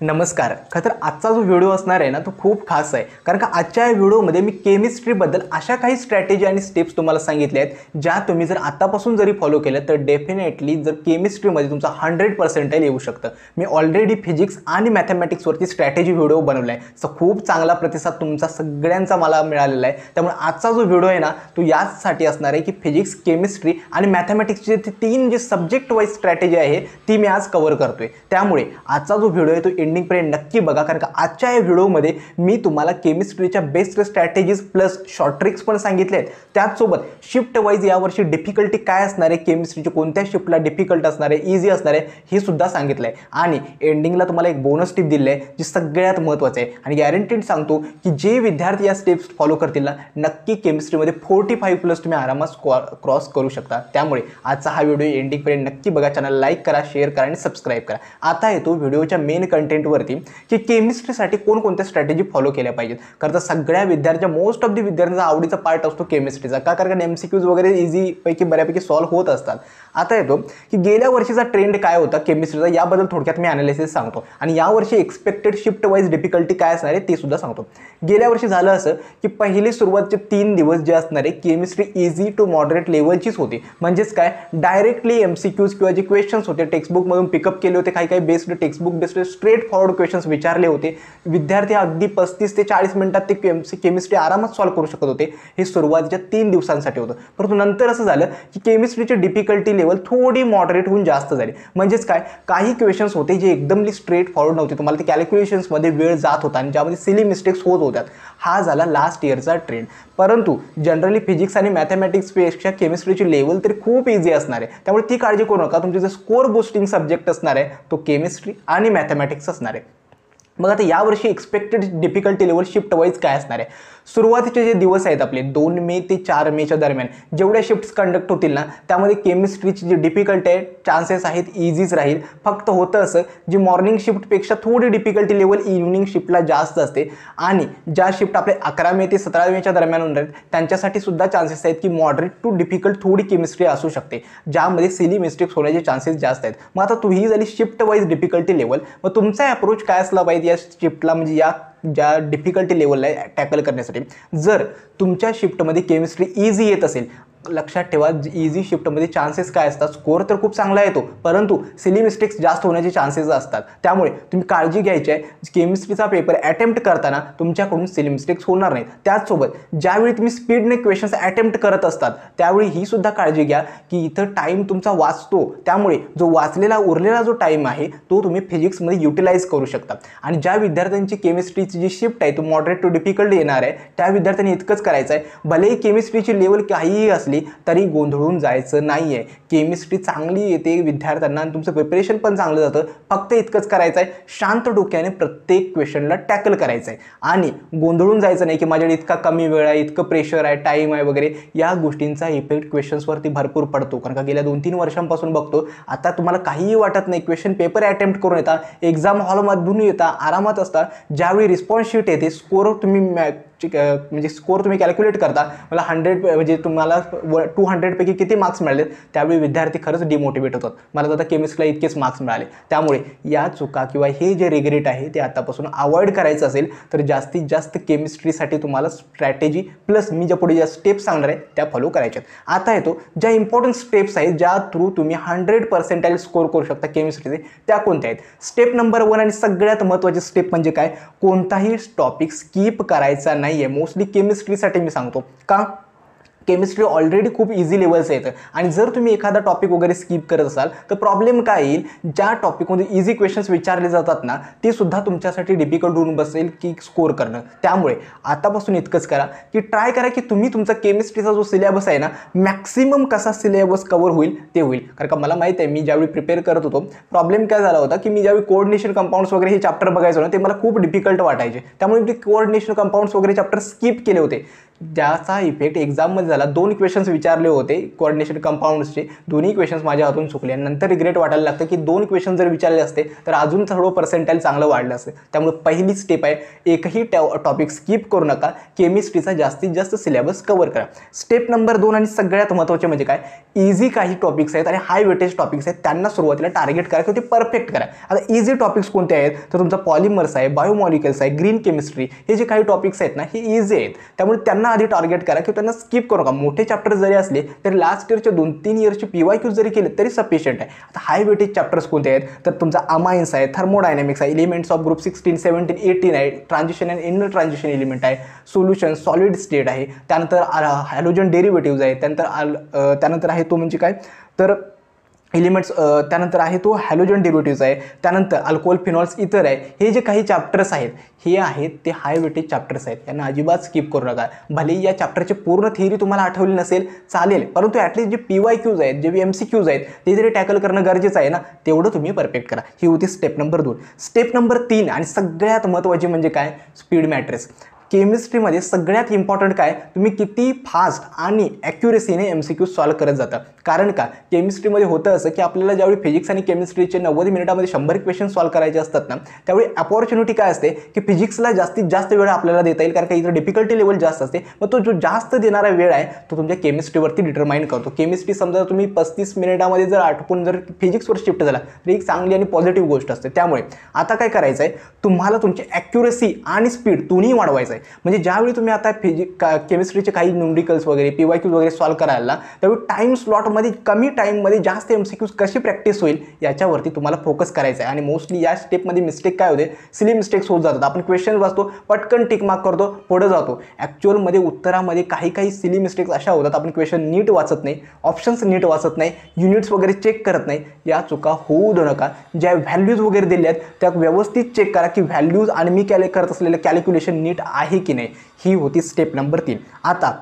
नमस्कार. खरं तर आजचा जो व्हिडिओ असणार आहे ना तो खूप खास आहे, कारण का आजच्या या व्हिडिओमध्ये मी केमिस्ट्रीबद्दल अशा काही स्ट्रॅटेजी आणि स्टेप्स तुम्हाला सांगितले आहेत ज्या तुम्ही जर आतापासून जरी फॉलो केल्या तर डेफिनेटली जर केमिस्ट्रीमध्ये तुमचा 100% येऊ शकतं. मी ऑलरेडी फिजिक्स आणि मॅथमॅटिक्सवरती स्ट्रॅटेजी व्हिडिओ बनवला आहे, सो खूप चांगला प्रतिसाद तुमचा सगळ्यांचा मला मिळालेला आहे. त्यामुळे आजचा जो व्हिडिओ आहे ना तो यासाठी असणार आहे की फिजिक्स, केमिस्ट्री आणि मॅथमॅटिक्सचे ते तीन जे सब्जेक्ट वाईज स्ट्रॅटेजी आहे ती मी आज कव्हर करतोय. त्यामुळे आजचा जो व्हिडिओ आहे तो एंडिंगपर्यंत नक्की बघा, कारण का आजच्या या व्हिडिओमध्ये मी तुम्हाला केमिस्ट्रीच्या best strategies plus short tricks पण सांगितले आहेत. त्याचसोबत शिफ्ट वाईज यावर्षी डिफिकल्टी काय असणार आहे, केमिस्ट्रीची कोणत्या शिफ्टला डिफिकल्ट असणार आहे, इझी असणार आहे हे सुद्धा सांगितलं आहे. आणि एंडिंगला तुम्हाला एक बोनस टिप दिली आहे जी सगळ्यात महत्त्वाचं आहे आणि गॅरंटीड सांगतो की जे विद्यार्थी या स्टेप्स फॉलो करतील ना नक्की केमिस्ट्रीमध्ये 45+ तुम्ही आरामात क्रॉस करू शकता. त्यामुळे आजचा हा व्हिडिओ एंडिंगपर्यंत नक्की बघा. चॅनल लाईक करा, शेअर करा आणि सबस्क्राईब करा. आता येतो व्हिडिओच्या मेन कंटेंटवरती की केमिस्ट्रीसाठी कोणकोणत्या स्ट्रॅटेजी फॉलो केल्या पाहिजेत. कारण सगळ्या विद्यार्थ्यांचा मोस्ट ऑफ द विद्यार्थ्यांचा आवडीचा पार्ट असतो केमिस्ट्रीचा. का? कारण MCQs वगैरे इझी पैकी बऱ्यापैकी सॉल्व्ह होत असतात. आता येतो की गेल्या वर्षीचा ट्रेंड काय होता केमिस्ट्रीचा याबद्दल थोडक्यात मी ॲनालिसिस सांगतो आणि यावर्षी एक्सपेक्टेड शिफ्ट वाईज डिफिकल्टी काय असणार आहे ते सुद्धा सांगतो. गेल्या वर्षी झालं असं की पहिले सुरुवातचे 3 दिवस जे असणारे केमिस्ट्री इझी टू मॉडरेट लेवलचीच होती. म्हणजेच काय, डायरेक्टली MCQs किंवा जे क्वेश्चन्स होते टेक्स्टबुकमधून पिकअप केले होते, काही based textbook based straight forward questions विचारले होते. विद्यार्थी अगदी 35 ते 40 मिनिटात ते केमिस्ट्री आरामात सॉल्व्ह करू शकत होते. हे सुरुवातीच्या 3 दिवसांसाठी होतं. परंतु नंतर असं झालं की केमिस्ट्रीची डिफिकल्टी लेवल थोडी मॉडरेट होऊन जास्त झाली. म्हणजेच काय, काही क्वेश्चन्स होते जे एकदमली स्ट्रेट फॉरवर्ड नव्हते, तुम्हाला ते कॅल्क्युलेशन्समध्ये वेळ जात होता आणि ज्यामध्ये सिली मिस्टेक्स होत होत्या. हा झाला लास्ट इयरचा ट्रेंड. परंतु जनरली फिजिक्स आणि मॅथमॅटिक्सपेक्षा केमिस्ट्रीची लेवल तरी खूप इझी असणार आहे. त्यामुळे ती काळजी करू नका. तुमचे जे स्कोर बूस्टिंग सब्जेक्ट असणार आहे तो केमिस्ट्री आणि मॅथमॅटिक्स असणार आहे. मग आता यावर्षी expected difficulty level shift wise काय असणार आहे. सुरुवातीचे जे दिवस आहेत आपले 2 मे ते 4 मेच्या दरम्यान जेवढ्या शिफ्ट्स कंडक्ट होतील ना त्यामध्ये केमिस्ट्रीची जी डिफिकल्टी आहे चान्सेस आहेत इझीच राहील. फक्त होतं असं जी मॉर्निंग शिफ्टपेक्षा थोडी डिफिकल्टी लेवल इव्हनिंग शिफ्टला जास्त असते आणि ज्या शिफ्ट आपले 11 मे ते 17 मेच्या दरम्यान होणार आहेत त्यांच्यासाठी सुद्धा चान्सेस आहेत की मॉडरेट टू डिफिकल्ट थोडी केमिस्ट्री असू शकते, ज्यामध्ये सिली मिस्टेक्स होण्याचे चान्सेस जास्त आहेत. मग आता ही झाली शिफ्ट वाईज डिफिकल्टी लेवल. मग तुमचा अप्रोच काय असला पाहिजे या शिफ्टला, म्हणजे या ज्या डिफिकल्टी लेवलला टॅकल करण्यासाठी. जर तुमच्या शिफ्टमध्ये केमिस्ट्री इझी येत असेल, लक्षात ठेवा इझी शिफ्टमध्ये चान्सेस काय असतात, स्कोर तर खूप चांगला येतो परंतु सिली मिस्टेक्स जास्त होण्याचे चान्सेस असतात. त्यामुळे तुम्ही काळजी घ्यायची आहे, केमिस्ट्रीचा पेपर अटेम्प्ट करताना तुमच्याकडून सिली मिस्टेक्स होणार नाहीत. त्याचसोबत ज्यावेळी तुम्ही स्पीडने क्वेश्चन्स अटेम्प्ट करत असतात त्यावेळी ही सुद्धा काळजी घ्या की इथं टाईम तुमचा वाचतो. त्यामुळे जो वाचलेला उरलेला जो टाईम आहे तो तुम्ही फिजिक्समध्ये युटिलाइज करू शकता. आणि ज्या विद्यार्थ्यांची केमिस्ट्रीची जी शिफ्ट आहे तो मॉडरेट टू डिफिकल्ट येणार आहे त्या विद्यार्थ्यांनी इतकंच करायचं आहे, भलेही केमिस्ट्रीची लेवल काहीही असली तरी गोंधळून जायचं नाहीये. केमिस्ट्री चांगली येते विद्यार्थ्यांना आणि तुमचं प्रिपरेशन पण चांगलं जातं. फक्त इतकंच करायचं आहे, शांत डोक्याने प्रत्येक क्वेश्चनला टॅकल करायचं आहे आणि गोंधळून जायचं नाही की माझ्याकडे इतका कमी वेळ आहे, इतकं प्रेशर आहे, टाईम आहे वगैरे. या गोष्टींचा इफेक्ट क्वेश्चन्सवरती भरपूर पडतो. कारण का गेल्या 2-3 वर्षांपासून बघतो, आता तुम्हाला काहीही वाटत नाही, क्वेश्चन पेपर अटेम्प्ट करून येता, एक्झाम हॉलमधून येता, आरामात असता, ज्यावेळी रिस्पॉन्स शीट येते स्कोर तुम्ही कॅल्क्युलेट करता, मला 100 म्हणजे तुम्हाला 200 पैकी किती मार्क्स मिळाले, त्यावेळी विद्यार्थी खरंच डिमोटिवेट होतात. मला आता केमिस्ट्रीला इतकेच मार्क्स मिळाले. त्यामुळे या चुका किंवा हे जे रिग्रेट आहे ते आतापासून अवॉइड करायचं असेल तर जास्तीत जास्त केमिस्ट्रीसाठी तुम्हाला स्ट्रॅटेजी प्लस मी ज्या पुढे ज्या स्टेप्स सांगणार आहे त्या फॉलो करायच्यात. आता येतो ज्या इम्पॉर्टंट स्टेप्स आहेत ज्या थ्रू तुम्ही 100% स्कोर करू शकता केमिस्ट्रीचे, त्या कोणत्या आहेत. स्टेप नंबर 1 आणि सगळ्यात महत्त्वाची स्टेप म्हणजे काय, कोणताही टॉपिक स्किप करायचा नाही आहे. मोस्टली केमिस्ट्रीसाठी मी सांगतो. का? केमिस्ट्री ऑलरेडी खूप इझी लेवल्स येतं आणि जर तुम्ही एखादा टॉपिक वगैरे स्किप करत असाल तर प्रॉब्लेम काय येईल, ज्या टॉपिकमध्ये इझी क्वेश्चन्स विचारले जातात ना ते सुद्धा तुमच्यासाठी डिफिकल्ट होऊन बसेल की स्कोर करणं. त्यामुळे आतापासून इतकंच करा की ट्राय करा की तुम्ही तुमचा केमिस्ट्रीचा जो सिलेबस आहे ना मॅक्सिमम कसा सिलेबस कव्हर होईल ते होईल. कारण का मला माहीत आहे, मी ज्यावेळी प्रिपेअर करत होतो प्रॉब्लेम काय झाला होता की मी ज्यावेळी कोऑर्डिनेशन कंपाऊंड्स वगैरे हे चॅप्टर बघायचो ना ते मला खूप डिफिकल्ट वाटायचे. त्यामुळे मी कोऑर्डिनेशन कंपाऊंड्स वगैरे चॅप्टर स्किप केले होते. ज्याचा इफेक्ट एक्झाममध्ये झाला. 2 क्वेश्चन्स विचारले होते कोऑर्डिनेशन कंपाऊंड्सचे, दोन्ही क्वेश्चन्स माझ्या हातून चुकले आणि नंतर रिग्रेट वाटायला लागतं की 2 क्वेश्चन जर विचारले असते तर अजून थोडं पर्सेंटाईल चांगलं वाढलं असतं. त्यामुळे पहिली स्टेप आहे, एकही टॉपिक स्किप करू नका, केमिस्ट्रीचा जास्तीत जास्त सिलेबस कव्हर करा. स्टेप नंबर 2 आणि सगळ्यात महत्त्वाचे म्हणजे काय, इझी काही टॉपिक्स आहेत आणि हाय वेटेज टॉपिक्स आहेत त्यांना सुरुवातीला टार्गेट करा किंवा ते परफेक्ट करा. आता इझी टॉपिक्स कोणते आहेत तर तुमचा पॉलिमर्स आहे, बायोमॉलिक्युल्स आहे, ग्रीन केमिस्ट्री, हे जे काही टॉपिक्स आहेत ना हे इझी आहेत, त्यामुळे त्यांना आधी टार्गेट करा किंवा त्यांना स्किप करू नका. मोठे चॅप्टर जरी असले तरी लास्ट इयरचे 2-3 इयरचे PYQ जरी केले तरी सफिशियंट आहे. आता हाय वेटेज चॅप्टर्स कोणते आहेत तर तुमचा अमाइन्स आहे, थर्मोडायनॅमिक्स आहे, एलिमेंट्स ऑफ ग्रुप 16, 17, 18 आहे, transition and inner transition element आहे, सोल्युशन, सॉलिड स्टेट आहे, त्यानंतर हॅलोजन डेरिव्हेटिव्ज आहे, त्यानंतर आहे तो म्हणजे काय तर एलिमेंट्स, त्यानंतर आहे तो हॅलोजन डेरिव्हेटिव्ज आहे, त्यानंतर अल्कोहोल, फिनॉल्स, इतर आहे. हे जे काही चॅप्टर्स आहेत हे आहेत ते हाय वेटेज चॅप्टर्स आहेत, त्यांना अजिबात स्किप करू नका. भले या चॅप्टरची पूर्ण थिअरी तुम्हाला आठवली नसेल चालेल, परंतु ॲटलीस्ट जे PYQs आहेत, जे MCQs आहेत ते जरी टॅकल करणं गरजेचं आहे ना, तेवढं तुम्ही परफेक्ट करा. ही होती स्टेप नंबर 2. स्टेप नंबर 3 आणि सगळ्यात महत्त्वाची म्हणजे काय, स्पीड मॅट्रिक्स. केमिस्ट्रीमध्ये सगळ्यात इम्पॉर्टंट काय, तुम्ही किती फास्ट आणि ॲक्युरेसीने MCQ सॉल्व्ह करत जाता. कारण का केमिस्ट्रीमध्ये होतं असं की आपल्याला ज्यावेळी फिजिक्स आणि केमिस्ट्रीचे 90 मिनिटामध्ये 100 क्वेश्चन सॉल्व्ह करायचे असतात ना, त्यावेळी अपॉर्च्युनिटी काय असते की फिजिक्सला जास्तीत जास्त वेळ आपल्याला देता येईल, कारण का इथं डिफिकल्टी लेवल जास्त असते. मग तो जो जास्त देणारा वेळ आहे तो तुमच्या केमिस्ट्रीवरती डिटरमाइन करतो. केमिस्ट्री समजा तुम्ही 35 मिनिटामध्ये जर आटपून जर फिजिक्सवर शिफ्ट झाला तर एक चांगली आणि पॉझिटिव्ह गोष्ट असते. त्यामुळे आता काय करायचं आहे, तुम्हाला तुमची ॲक्युरेसी आणि स्पीड दोन्ही वाढवायचं आहे. म्हणजे ज्यावेळी तुम्ही आता केमिस्ट्रीचे काही न्यूमरिकल्स वगैरे PYQ वगैरे सॉल्व्ह करायला, त्यावेळी टाईम स्लॉटमध्ये कमी टाईममध्ये जास्त MCQs कशी प्रॅक्टिस होईल याच्यावरती तुम्हाला फोकस करायचा आहे. आणि मोस्टली या स्टेपमध्ये मिस्टेक काय होते, सिली मिस्टेक्स होत जातात. आपण क्वेश्चन वाचतो, पटकन टिक मार्क करतो, पुढे जातो. ॲक्च्युअलमध्ये उत्तरामध्ये काही सिली मिस्टेक्स अशा होतात, आपण क्वेश्चन नीट वाचत नाही, ऑप्शन्स नीट वाचत नाही, युनिट्स वगैरे चेक करत नाही. या चुका होऊ देऊ नका. ज्या व्हॅल्यूज वगैरे दिल्या आहेत त्या व्यवस्थित चेक करा की व्हॅल्यूज आणि मी करत असलेलं कॅल्क्युलेशन नीट आहे की नाही. ही होती स्टेप नंबर 3. आता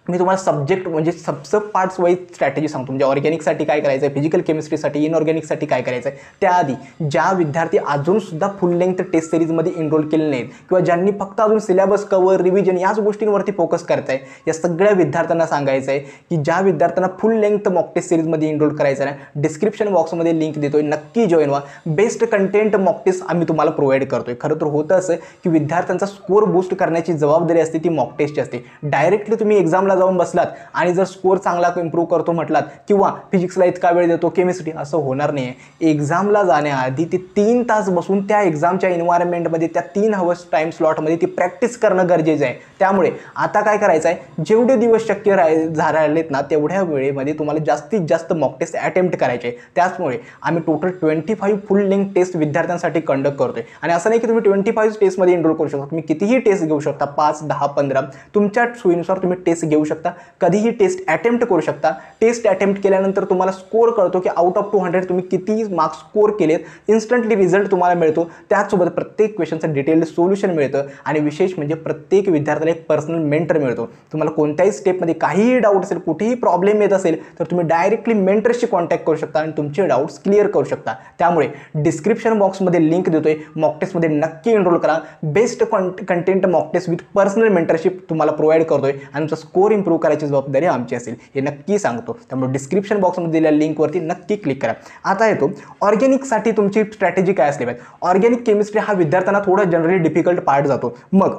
मी तुम्हाला सब्जेक्ट म्हणजे सब पार्ट्स वाईज स्ट्रॅटेजी सांगतो. म्हणजे ऑर्गॅनिकसाठी काय करायचं आहे, फिजिकल केमिस्ट्रीसाठी, इनऑर्गॅनिकसाठी काय करायचं आहे. त्याआधी ज्या विद्यार्थी अजूनसुद्धा फुल लेंथ टेस्ट सिरीजमध्ये एनरोल केले नाहीत किंवा ज्यांनी फक्त अजून सिलेबस कव्हर, रिव्हिजन याच गोष्टींवरती फोकस करत आहे, या सगळ्या विद्यार्थ्यांना सांगायचं आहे की ज्या विद्यार्थ्यांना फुल लेंथ मॉक टेस्ट सिरीजमध्ये एनरोल करायचं आहे, डिस्क्रिप्शन बॉक्समध्ये लिंक देतोय, नक्की जॉईन व्हा. बेस्ट कंटेंट मॉक टेस्ट आम्ही तुम्हाला प्रोव्हाइड करतोय. खरं तर होतं असं की विद्यार्थ्यांचा स्कोर बूस्ट करण्याची जबाबदारी असते ती मॉक टेस्टची असते. डायरेक्टली तुम्ही एक्झामला जाऊन बसलात आणि जर स्कोर चांगला इम्प्रूव्ह करतो म्हटलात किंवा फिजिक्सला इतका वेळ देतो, केमिस्ट्री, असं होणार नाही आहे. एक्झामला जाण्याआधी ते 3 तास बसून त्या एक्झामच्या एन्व्हायरमेंटमध्ये त्या 3 आवर्स टाईम स्लॉटमध्ये ती प्रॅक्टिस करणं गरजेचं आहे. त्यामुळे आता काय करायचं आहे, जेवढे दिवस शक्य राहिलेत ना तेवढ्या वेळेमध्ये तुम्हाला जास्तीत जास्त मॉक टेस्ट अटेम्प्ट करायचे. त्याचमुळे आम्ही टोटल 25 फुल लेंथ टेस्ट विद्यार्थ्यांसाठी कंडक्ट करतोय. आणि असं नाही की तुम्ही 25 टेस्टमध्ये एनरोल करू शकता, तुम्ही कितीही टेस्ट घेऊ शकता, 5, 10, 15 तुमच्या सोयीनुसार तुम्ही टेस्ट घेऊ शकता, कधीही टेस्ट अटेम्प्ट करू शकता. टेस्ट अटेम्प्ट केल्यानंतर तुम्हाला स्कोर कळतो की आउट ऑफ 200 तुम्ही किती मार्क्स स्कोर केलेत, इन्स्टंटली रिझल्ट तुम्हाला मिळतो. त्याचसोबत प्रत्येक क्वेश्चनचं डिटेल्ड सोल्युशन मिळतं आणि विशेष म्हणजे प्रत्येक विद्यार्थ्याला एक पर्सनल मेंटर मिळतो. तुम्हाला कोणत्याही स्टेपमध्ये काहीही डाऊट असेल, कुठेही प्रॉब्लेम येत असेल तर तुम्ही डायरेक्टली मेंटरशी कॉन्टॅक्ट करू शकता आणि तुमचे डाऊट्स क्लिअर करू शकता. त्यामुळे डिस्क्रिप्शन बॉक्समध्ये लिंक देतोय, मॉक टेस्टमध्ये नक्की एनरोल करा. Best content mock test with personal mentorship तुम्हाला प्रोव्हाइड करतोय आणि तुमचा स्कोर इम्प्रूव्ह करायची जबाबदारी आमची असेल हे नक्की सांगतो. त्यामुळे डिस्क्रिप्शन बॉक्समध्ये दिलेल्या लिंकवरती नक्की क्लिक करा. आता येतो ऑर्गॅनिकसाठी तुमची स्ट्रॅटेजी काय असली पाहिजे. ऑर्गॅनिक केमिस्ट्री हा विद्यार्थ्यांना थोडा जनरली डिफिकल्ट पार्ट जातो. मग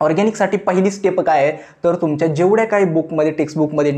ऑर्गॅनिकसाठी पहिली स्टेप काय आहे तर तुमच्या जेवढ्या काही बुकमध्ये, टेक्स्टबुकमध्ये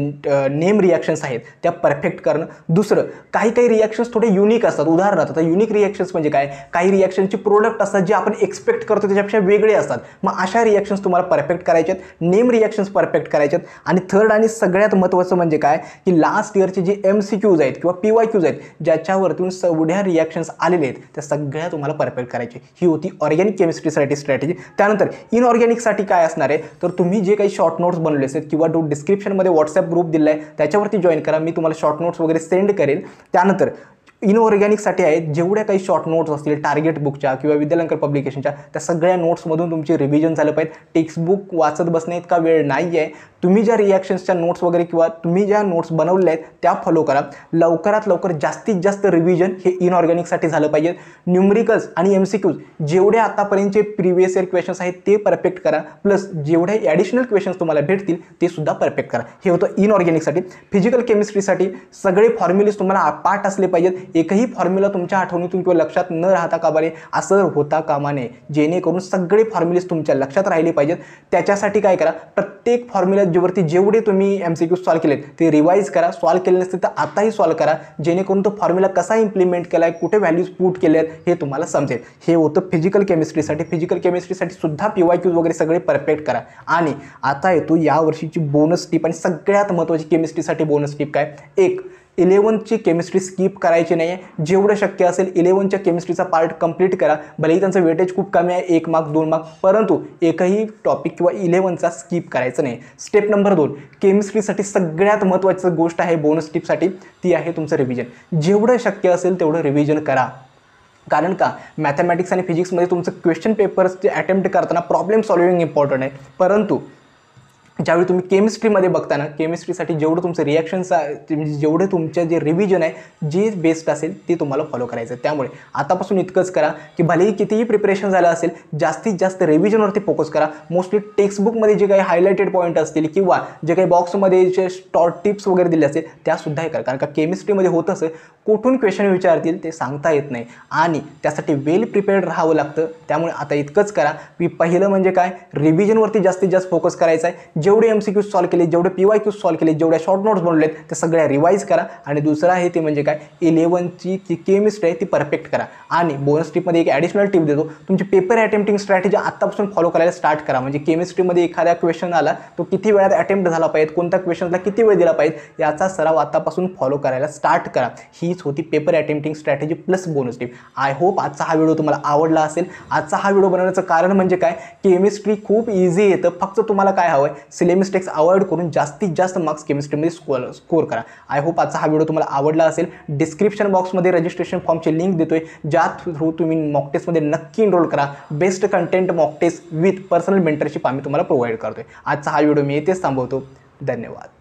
नेम रिॲक्शन्स आहेत त्या परफेक्ट करणं. दुसरं, काही रिॲक्शन्स थोडे युनिक असतात. उदाहरणार्थ आता युनिक रिॲक्शन्स म्हणजे काय, काही रिॲक्शनचे प्रोडक्ट असतात जे आपण एक्सपेक्ट करतो त्याच्यापेक्षा वेगळे असतात. मग अशा रिॲक्शन्स तुम्हाला परफेक्ट करायचे आहेत, नेम रिॲक्शन्स परफेक्ट करायचे आहेत. आणि थर्ड आणि सगळ्यात महत्त्वाचं म्हणजे काय की लास्ट इयरचे जे MCQs आहेत किंवा PYQs आहेत ज्याच्यावरतून एवढ्या रिॲक्शन्स आलेले आहेत त्या सगळ्या तुम्हाला परफेक्ट करायचे. ही होती ऑर्गॅनिक केमिस्ट्रीसाठी स्ट्रॅटेजी. त्यानंतर इनऑर्गॅनिक काय असणार आहे तर तुम्ही जे काही शॉर्ट नोट्स बनवले आहेत किंवा डिस्क्रिप्शनमध्ये व्हॉट्सअप ग्रुप दिला आहे त्याच्यावरती जॉईन करा. मी तुम्हाला शॉर्ट नोट्स वगैरे सेंड करेल. त्यानंतर इनऑर्गॅनिकसाठी आहेत जेवढ्या काही शॉर्ट नोट्स असतील टार्गेट बुकच्या किंवा विद्यालंकर पब्लिकेशनच्या त्या सगळ्या नोट्समधून तुमची रिव्हिजन झालं पाहिजे. टेक्स्टबुक वाचत बसणे इतका वेळ नाही आहे. तुम्ही ज्या रिॲक्शन्सच्या नोट्स वगैरे किंवा तुम्ही ज्या नोट्स बनवल्या आहेत त्या फॉलो करा. लवकरात लवकर जास्तीत जास्त रिव्हिजन हे इनऑर्गॅनिकसाठी झालं पाहिजे. न्यूमरिकल्स आणि MCQs जेवढे आतापर्यंतचे प्रिव्हियस इयर क्वेश्चन्स आहेत ते परफेक्ट करा, प्लस जेवढे ॲडिशनल क्वेश्चन्स तुम्हाला भेटतील ते सुद्धा परफेक्ट करा. हे होतं इनऑर्गॅनिकसाठी. फिजिकल केमिस्ट्रीसाठी सगळे फॉर्म्युलेज तुम्हाला पाठ असले पाहिजेत. एकही फॉर्म्युला तुमच्या आठवणीतून किंवा लक्षात न राहता कामा नये, असं होता कामा नये. जेणेकरून सगळे फॉर्म्युलेज तुमच्या लक्षात राहिले पाहिजेत. त्याच्यासाठी काय करा, प्रत्येक फॉर्म्युलावरती जेवढे तुम्ही MCQ सॉल्व केलेत ते रिवाईज करा. सॉल्व केले नसतील तर आताही सॉल्व करा, जेणेकरून तो फॉर्म्युला कसा इम्प्लिमेंट केला आहे, कुठे व्हॅल्यूज पुट केले आहेत हे तुम्हाला समजेल. हे होतं फिजिकल केमिस्ट्रीसाठी. फिजिकल केमिस्ट्रीसाठी सुद्धा PYQs वगैरे सगळे परफेक्ट करा. आणि आता येतो या वर्षीची बोनस टिप आणि सगळ्यात महत्त्वाची केमिस्ट्रीसाठी बोनस टिप काय. 1, 11ची केमिस्ट्री स्किप करायची नाही आहे. जेवढं शक्य असेल 11च्या केमिस्ट्रीचा पार्ट कंप्लीट करा. भलेही त्यांचं वेटेज खूप कमी आहे, 1 मार्क 2 मार्क, परंतु एकही टॉपिक किंवा 11चा स्किप करायचं नाही. स्टेप नंबर 2, केमिस्ट्रीसाठी सगळ्यात महत्त्वाची गोष्ट आहे बोनस टिपसाठी, ती आहे तुमचं रिव्हिजन. जेवढं शक्य असेल तेवढं रिव्हिजन करा. कारण का मॅथमॅटिक्स आणि फिजिक्समध्ये तुमचं क्वेश्चन पेपर्सचे अटेम्प्ट करताना प्रॉब्लेम सॉल्विंग इम्पॉर्टंट आहे, परंतु ज्यावेळी तुम्ही केमिस्ट्रीमध्ये बघताना केमिस्ट्रीसाठी जेवढं तुमचं रिॲक्शन्स जेवढं तुमचं जे रिव्हिजन आहे जे बेस्ट असेल ते तुम्हाला फॉलो करायचं आहे. त्यामुळे आतापासून इतकंच करा की भलेही कितीही प्रिपरेशन झालं असेल जास्तीत जास्त रिव्हिजनवरती फोकस करा. मोस्टली टेक्स्टबुकमध्ये जे काही हायलाइटेड पॉईंट असतील किंवा जे काही बॉक्समध्ये जे शॉर्ट टिप्स वगैरे दिले असतील त्यासुद्धा हे करा. कारण का केमिस्ट्रीमध्ये होत असं कुठून क्वेश्चन विचारतील ते सांगता येत नाही आणि त्यासाठी वेल प्रिपेअर्ड राहावं लागतं. त्यामुळे आता इतकंच करा की पहिलं म्हणजे काय, रिव्हिजनवरती जास्तीत जास्त फोकस करायचा आहे. जेवढे MCQ सॉल्व केले, जेवढे PYQ सॉल्व केले, जेवढ्या शॉर्ट नोट्स बनवलेत त्या सगळ्या रिवाईज करा. आणि दुसरं आहे ते म्हणजे काय, 11ची जी केमिस्ट्री आहे ती परफेक्ट करा. आणि बोनस टिपमध्ये एक ॲडिशनल टिप देतो, तुमची पेपर अटेम्प्टिंग स्ट्रॅटेजी आत्तापासून फॉलो करायला स्टार्ट करा. म्हणजे केमिस्ट्रीमध्ये एखाद्या क्वेश्चन आला तो किती वेळात अटेम्प्ट झाला पाहिजे, कोणत्या क्वेश्चनला किती वेळ दिला पाहिजे याचा सराव आत्तापासून फॉलो करायला स्टार्ट करा. हीच होती paper attempting strategy plus bonus tip. I hope आजचा हा व्हिडिओ तुम्हाला आवडला असेल. आजचा हा व्हिडिओ बनवण्याचं कारण म्हणजे काय, केमिस्ट्री खूप इझी येतं, फक्त तुम्हाला काय हवं आहे, सिले मिस्टेक्स अवॉइड करून जास्तीत जास्त मार्क्स केमिस्ट्रीमध्ये स्कोर करा. आय होप आजचा हा व्हिडिओ तुम्हाला आवडला असेल. डिस्क्रिप्शन बॉक्समध्ये रजिस्ट्रेशन फॉर्मची लिंक देतोय, ज्या थ्रू तुम्ही मॉक टेस्टमध्ये नक्की एनरोल करा. Best content mock test with personal mentorship आम्ही तुम्हाला प्रोव्हाइड करतोय. आजचा हा व्हिडिओ मी येथेच थांबवतो. धन्यवाद.